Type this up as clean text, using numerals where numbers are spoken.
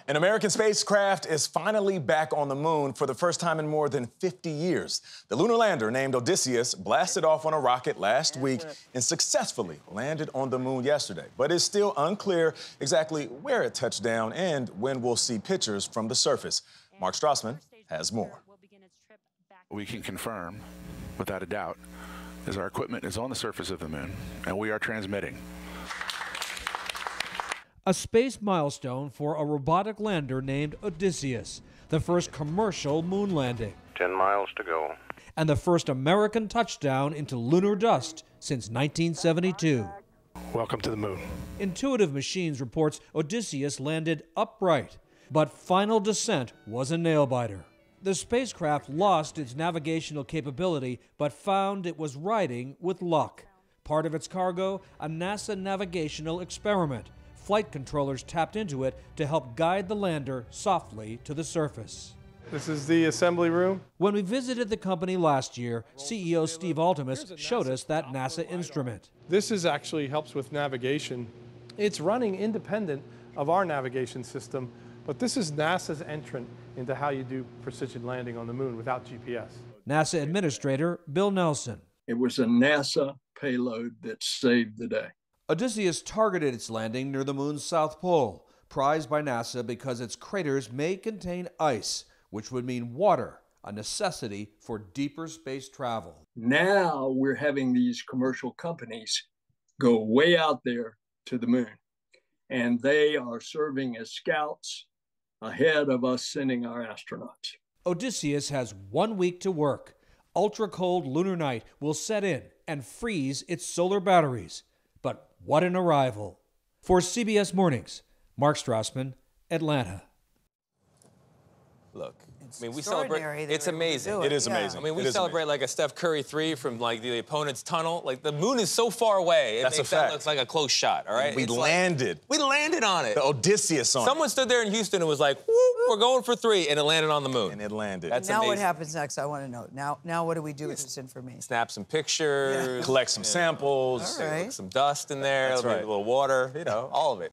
An American spacecraft is finally back on the moon for the first time in more than 50 years. The lunar lander named Odysseus blasted off on a rocket last week and successfully landed on the moon yesterday. But it's still unclear exactly where it touched down and when we'll see pictures from the surface. Mark Strassman has more. We can confirm, without a doubt, is our equipment is on the surface of the moon, and we are transmitting. A space milestone for a robotic lander named Odysseus, the first commercial moon landing. 10 miles to go. And the first American touchdown into lunar dust since 1972. Welcome to the moon. Intuitive Machines reports Odysseus landed upright, but final descent was a nail-biter. The spacecraft lost its navigational capability, but found it was riding with luck. Part of its cargo, a NASA navigational experiment. Flight controllers tapped into it to help guide the lander softly to the surface. This is the assembly room. When we visited the company last year, CEO Steve Altemus showed us that NASA instrument. This actually helps with navigation. It's running independent of our navigation system, but this is NASA's entrant into how you do precision landing on the moon without GPS. NASA Administrator Bill Nelson. It was a NASA payload that saved the day. Odysseus targeted its landing near the moon's south pole, prized by NASA because its craters may contain ice, which would mean water, a necessity for deeper space travel. Now we're having these commercial companies go way out there to the moon, and they are serving as scouts ahead of us sending our astronauts. Odysseus has 1 week to work. Ultra-cold lunar night will set in and freeze its solar batteries. But what an arrival. For CBS Mornings, Mark Strassman, Atlanta. Look, I mean, we celebrate. It's amazing. It is amazing. I mean, we celebrate like a Steph Curry 3 from like the opponent's tunnel. Like the moon is so far away. It That's makes a fact. that look like a close shot. All right. We landed. We landed on it. The Odysseus on Someone stood there in Houston and was like, "Whoop, we're going for 3," and it landed on the moon. And it landed. That's now amazing. What happens next? I want to know. Now what do we do with this information? Snap some pictures. Collect some samples. All right. Some dust in there. That's right. A little water. You know, all of it.